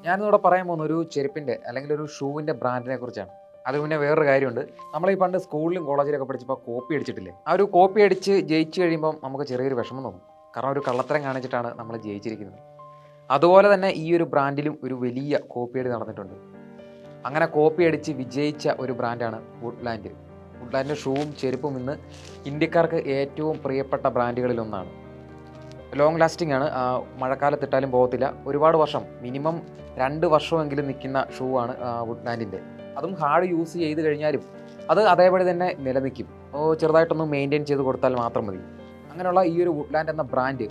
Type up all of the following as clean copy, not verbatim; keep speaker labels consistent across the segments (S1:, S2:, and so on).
S1: ഞാനിന്നിവിടെ പറയാൻ പോകുന്ന ഒരു ചെരുപ്പിൻ്റെ അല്ലെങ്കിൽ ഒരു ഷൂവിൻ്റെ ബ്രാൻഡിനെ കുറിച്ചാണ്. അതിന് മുന്നേ വേറൊരു കാര്യമുണ്ട്. നമ്മൾ ഈ പണ്ട് സ്കൂളിലും കോളേജിലൊക്കെ പഠിച്ചപ്പോൾ കോപ്പി അടിച്ചിട്ടില്ലേ? ആ ഒരു കോപ്പി അടിച്ച് ജയിച്ചു കഴിയുമ്പോൾ നമുക്ക് ചെറിയൊരു വിഷമം തോന്നും. കാരണം ഒരു കള്ളത്തരം കാണിച്ചിട്ടാണ് നമ്മൾ ജയിച്ചിരിക്കുന്നത്. അതുപോലെ തന്നെ ഈ ഒരു ബ്രാൻഡിലും ഒരു വലിയ കോപ്പിയടി നടന്നിട്ടുണ്ട്. അങ്ങനെ കോപ്പി അടിച്ച് വിജയിച്ച ഒരു ബ്രാൻഡാണ് വുഡ്ലാൻഡ്. വുഡ്ലാൻഡിൻ്റെ ഷൂവും ചെരുപ്പും ഇന്ന് ഇന്ത്യക്കാർക്ക് ഏറ്റവും പ്രിയപ്പെട്ട ബ്രാൻഡുകളിലൊന്നാണ്. ലോങ് ലാസ്റ്റിംഗ് ആണ്. മഴക്കാലത്തിട്ടാലും പോകത്തില്ല. ഒരുപാട് വർഷം, മിനിമം 2 വർഷമെങ്കിലും നിൽക്കുന്ന ഷൂ ആണ് വുഡ്ലാൻഡിൻ്റെ. അതും ഹാർഡ് യൂസ് ചെയ്ത് കഴിഞ്ഞാലും അത് അതേപടി തന്നെ നിലനിൽക്കും. ചെറുതായിട്ടൊന്ന് മെയിൻറ്റെയിൻ ചെയ്ത് കൊടുത്താൽ മാത്രം മതി. അങ്ങനെയുള്ള ഈ ഒരു വുഡ്ലാൻഡ് എന്ന ബ്രാൻഡ്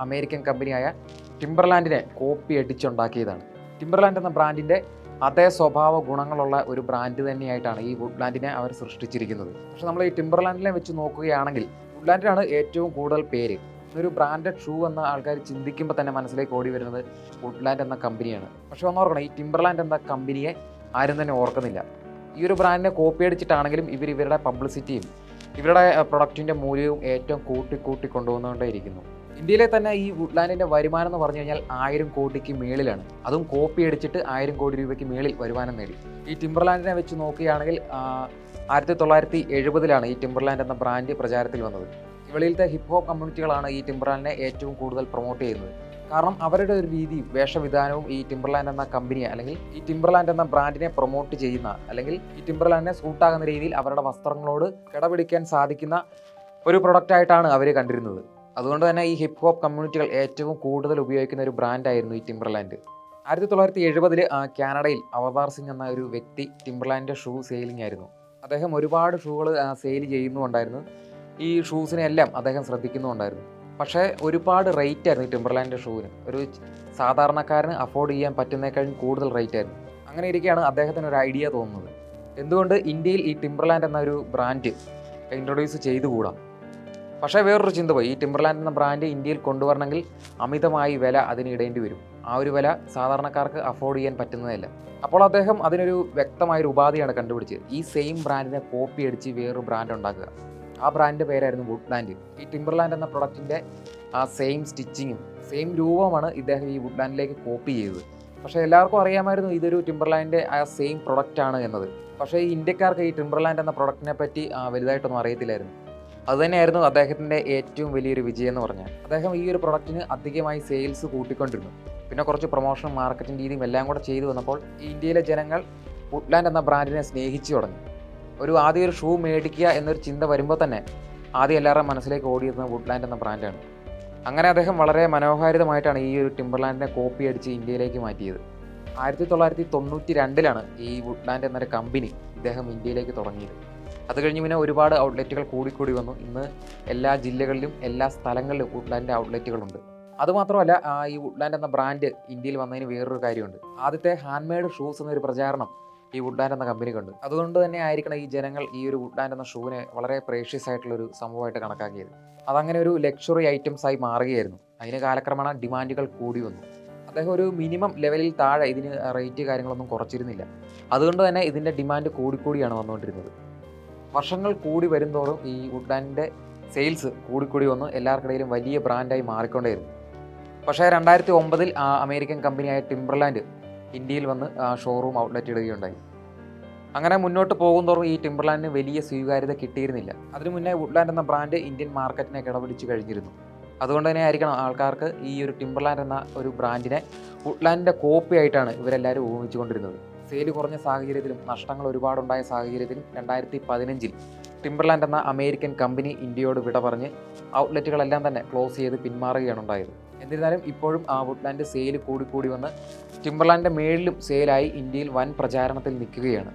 S1: അമേരിക്കൻ കമ്പനിയായ ടിംബർലാൻഡിനെ കോപ്പി അടിച്ചുണ്ടാക്കിയതാണ്. ടിംബർലാൻഡ് എന്ന ബ്രാൻഡിൻ്റെ അതേ സ്വഭാവ ഗുണങ്ങളുള്ള ഒരു ബ്രാൻഡ് തന്നെയായിട്ടാണ് ഈ വുഡ്ലാൻഡിനെ അവർ സൃഷ്ടിച്ചിരിക്കുന്നത്. പക്ഷേ നമ്മൾ ഈ ടിംബർലാൻഡിനെ വെച്ച് നോക്കുകയാണെങ്കിൽ വുഡ്ലാൻഡിനാണ് ഏറ്റവും കൂടുതൽ പേര്. ഒരു ബ്രാൻഡഡ് ഷൂ എന്ന ആൾക്കാർ ചിന്തിക്കുമ്പോൾ തന്നെ മനസ്സിലേക്ക് ഓടി വരുന്നത് വുഡ്ലാൻഡ് എന്ന കമ്പനിയാണ്. പക്ഷേ ഓർക്കണം, ഈ ടിംബർലാൻഡ് എന്ന കമ്പനിയെ ആരും തന്നെ ഓർക്കുന്നില്ല. ഈ ഒരു ബ്രാൻഡിനെ കോപ്പി അടിച്ചിട്ടാണെങ്കിലും ഇവരുടെ പബ്ലിസിറ്റിയും ഇവരുടെ പ്രൊഡക്റ്റിൻ്റെ മൂല്യവും ഏറ്റവും കൂട്ടി കൊണ്ടുവന്നുകൊണ്ടേയിരിക്കുന്നു. ഇന്ത്യയിലെ തന്നെ ഈ വുഡ്ലാൻഡിൻ്റെ വരുമാനം എന്ന് പറഞ്ഞു കഴിഞ്ഞാൽ 1000 കോടിക്ക് മേളിലാണ്. അതും കോപ്പി അടിച്ചിട്ട് 1000 കോടി രൂപയ്ക്ക് മേളിൽ വരുമാനം നേടി. ഈ ടിംബർലാൻഡിനെ വെച്ച് നോക്കുകയാണെങ്കിൽ 1970-ലാണ് ഈ ടിംബർലാൻഡ് എന്ന ബ്രാൻഡ് പ്രചാരത്തിൽ വന്നത്. വെളിയിലത്തെ ഹിപ്പ് ഹോപ്പ് കമ്മ്യൂണിറ്റികളാണ് ഈ ടിംബർലാൻഡിനെ ഏറ്റവും കൂടുതൽ പ്രൊമോട്ട് ചെയ്യുന്നത്. കാരണം അവരുടെ ഒരു രീതിയും വേഷവിധാനവും ഈ ടിംബർലാൻഡ് എന്ന കമ്പനിയെ അല്ലെങ്കിൽ ഈ ടിംബർലാൻഡ് എന്ന ബ്രാൻഡിനെ പ്രൊമോട്ട് ചെയ്യുന്ന അല്ലെങ്കിൽ ഈ ടിംബർലാൻഡിനെ സൂട്ടാകുന്ന രീതിയിൽ അവരുടെ വസ്ത്രങ്ങളോട് കിടപിടിക്കാൻ സാധിക്കുന്ന ഒരു പ്രൊഡക്റ്റായിട്ടാണ് അവർ കണ്ടിരുന്നത്. അതുകൊണ്ട് തന്നെ ഈ ഹിപ്പ് ഹോപ്പ് കമ്മ്യൂണിറ്റികൾ ഏറ്റവും കൂടുതൽ ഉപയോഗിക്കുന്ന ഒരു ബ്രാൻഡായിരുന്നു ഈ ടിംബർലാൻഡ്. 1970 കാനഡയിൽ അവതാർ സിംഗ് എന്ന ഒരു വ്യക്തി ടിംബർലാൻഡിൻ്റെ ഷൂ സെയിലിംഗ് ആയിരുന്നു. അദ്ദേഹം ഒരുപാട് ഷൂകൾ സെയിൽ ചെയ്യുന്നുണ്ടായിരുന്നു. ഈ ഷൂസിനെല്ലാം അദ്ദേഹം ശ്രദ്ധിക്കുന്നുണ്ടായിരുന്നു. പക്ഷേ ഒരുപാട് റേറ്റ് ആയിരുന്നു ഈ ടിംബർലാൻഡിൻ്റെ ഷൂവിന്. ഒരു സാധാരണക്കാരന് അഫോർഡ് ചെയ്യാൻ പറ്റുന്നതിനേക്കാളും കൂടുതൽ റേറ്റ് ആയിരുന്നു. അങ്ങനെ ഇരിക്കുകയാണ് അദ്ദേഹത്തിന് ഒരു ഐഡിയ തോന്നുന്നത്, എന്തുകൊണ്ട് ഇന്ത്യയിൽ ഈ ടിംബർലാൻഡ് എന്ന ഒരു ബ്രാൻഡ് ഇൻട്രൊഡ്യൂസ് ചെയ്തുകൂടാ. പക്ഷേ വേറൊരു ചിന്ത പോയി, ഈ ടിംബർലാൻഡ് എന്ന ബ്രാൻഡ് ഇന്ത്യയിൽ കൊണ്ടുവരണമെങ്കിൽ അമിതമായി വില അതിന് ഇടേണ്ടി വരും. ആ ഒരു വില സാധാരണക്കാർക്ക് അഫോർഡ് ചെയ്യാൻ പറ്റുന്നതല്ല. അപ്പോൾ അദ്ദേഹം അതിനൊരു വ്യക്തമായൊരു ഉപാധിയാണ് കണ്ടുപിടിച്ചത്. ഈ സെയിം ബ്രാൻഡിനെ കോപ്പി അടിച്ച് വേറൊരു ബ്രാൻഡ് ഉണ്ടാക്കുക. ആ ബ്രാൻഡിൻ്റെ പേരായിരുന്നു വുഡ്ലാൻഡ്. ഈ ടിംബർലാൻഡ് എന്ന പ്രൊഡക്റ്റിൻ്റെ ആ സെയിം സ്റ്റിച്ചിങ്ങും സെയിം രൂപമാണ് ഇദ്ദേഹം ഈ വുഡ്ലാൻഡിലേക്ക് കോപ്പി ചെയ്തത്. പക്ഷേ എല്ലാവർക്കും അറിയാമായിരുന്നു ഇതൊരു ടിംബർലാൻഡിൻ്റെ ആ സെയിം പ്രൊഡക്റ്റാണ് എന്നത്. പക്ഷേ ഈ ഇന്ത്യക്കാർക്ക് ഈ ടിംബർലാൻഡ് എന്ന പ്രൊഡക്റ്റിനെ പറ്റി വലുതായിട്ടൊന്നും അറിയത്തില്ലായിരുന്നു. അതുതന്നെയായിരുന്നു അദ്ദേഹത്തിൻ്റെ ഏറ്റവും വലിയൊരു വിജയം എന്ന് പറഞ്ഞാൽ. അദ്ദേഹം ഈ ഒരു പ്രൊഡക്റ്റിന് അധികമായി സെയിൽസ് കൂട്ടിക്കൊണ്ടിരുന്നു. പിന്നെ കുറച്ച് പ്രൊമോഷനും മാർക്കറ്റിംഗ് രീതിയും എല്ലാം കൂടെ ചെയ്തു വന്നപ്പോൾ ഈ ഇന്ത്യയിലെ ജനങ്ങൾ വുഡ്ലാൻഡ് എന്ന ബ്രാൻഡിനെ സ്നേഹിച്ചു തുടങ്ങി. ആദ്യം ഒരു ഷൂ മേടിക്കുക എന്നൊരു ചിന്ത വരുമ്പോൾ തന്നെ ആദ്യം എല്ലാവരുടെയും മനസ്സിലേക്ക് ഓടിയിരുന്നത് വുഡ്ലാൻഡ് എന്ന ബ്രാൻഡാണ്. അങ്ങനെ അദ്ദേഹം വളരെ മനോഹാരിതമായിട്ടാണ് ഈ ഒരു ടിംബർലാൻഡിനെ കോപ്പി അടിച്ച് ഇന്ത്യയിലേക്ക് മാറ്റിയത്. 1992-ലാണ് ഈ വുഡ്ലാൻഡ് എന്നൊരു കമ്പനി ഇദ്ദേഹം ഇന്ത്യയിലേക്ക് തുടങ്ങിയത്. അത് കഴിഞ്ഞ് പിന്നെ ഒരുപാട് ഔട്ട്ലെറ്റുകൾ കൂടി വന്നു. ഇന്ന് എല്ലാ ജില്ലകളിലും എല്ലാ സ്ഥലങ്ങളിലും വുഡ്ലാൻഡ് ഔട്ട്ലെറ്റുകളുണ്ട്. അതുമാത്രമല്ല, ഈ വുഡ്ലാൻഡ് എന്ന ബ്രാൻഡ് ഇന്ത്യയിൽ വന്നതിന് വേറൊരു കാര്യമുണ്ട്. ആദ്യത്തെ ഹാൻഡ് മെയ്ഡ് ഷൂസ് എന്നൊരു പ്രചാരണം ഈ വുഡ്ലാൻഡ് എന്ന കമ്പനിക്കുണ്ട്. അതുകൊണ്ട് തന്നെ ആയിരിക്കണം ഈ ജനങ്ങൾ ഈ ഒരു വുഡ്ലാൻഡ് എന്ന ഷൂവിനെ വളരെ പ്രേഷ്യസ് ആയിട്ടുള്ളൊരു സംഭവമായിട്ട് കണക്കാക്കിയത്. അതങ്ങനെ ഒരു ലക്ഷറി ഐറ്റംസ് ആയി മാറുകയായിരുന്നു. അതിന് കാലക്രമേണ ഡിമാൻഡുകൾ കൂടി വന്നു. അദ്ദേഹം ഒരു മിനിമം ലെവലിൽ താഴെ ഇതിന് റേറ്റ് കാര്യങ്ങളൊന്നും കുറച്ചിരുന്നില്ല. അതുകൊണ്ട് തന്നെ ഇതിൻ്റെ ഡിമാൻഡ് കൂടിയാണ് വന്നുകൊണ്ടിരുന്നത്. വർഷങ്ങൾ കൂടി വരുന്തോറും ഈ വുഡ്ലാൻഡിൻ്റെ സെയിൽസ് കൂടി വന്ന് എല്ലാവർക്കിടയിലും വലിയ ബ്രാൻഡായി മാറിക്കൊണ്ടേയിരുന്നു. പക്ഷേ 2009 അമേരിക്കൻ കമ്പനിയായ ടിംബർലാൻഡ് ഇന്ത്യയിൽ വന്ന് ഷോറൂം ഔട്ട്ലെറ്റ് ഇടുകയുണ്ടായി. അങ്ങനെ മുന്നോട്ട് പോകുന്തോറും ഈ ടിംബർലാൻഡിന് വലിയ സ്വീകാര്യത കിട്ടിയിരുന്നില്ല. അതിനു മുന്നേ വുഡ്ലാൻഡ് എന്ന ബ്രാൻഡ് ഇന്ത്യൻ മാർക്കറ്റിനെ കിടപിടിച്ച് കഴിഞ്ഞിരുന്നു. അതുകൊണ്ട് തന്നെ ആയിരിക്കണം ആൾക്കാർക്ക് ഈ ഒരു ടിംബർലാൻഡ് എന്ന ഒരു ബ്രാൻഡിനെ വുഡ്ലാൻഡിൻ്റെ കോപ്പി ആയിട്ടാണ് ഇവരെല്ലാവരും ഊഹിച്ചുകൊണ്ടിരുന്നത്. സെയിൽ കുറഞ്ഞ സാഹചര്യത്തിലും നഷ്ടങ്ങൾ ഒരുപാടുണ്ടായ സാഹചര്യത്തിലും 2015 ടിംബർലാൻഡ് എന്ന അമേരിക്കൻ കമ്പനി ഇന്ത്യയോട് വിട പറഞ്ഞ് ഔട്ട്ലെറ്റുകളെല്ലാം തന്നെ ക്ലോസ് ചെയ്ത് പിന്മാറുകയാണ് ഉണ്ടായത്. എന്നിരുന്നാലും ഇപ്പോഴും ആ വുഡ്ലാൻഡ് സെയിൽ കൂടി വന്ന് ടിംബർലാൻഡിൻ്റെ മേളിലും സെയിലായി ഇന്ത്യയിൽ വൻ പ്രചാരണത്തിൽ നിൽക്കുകയാണ്.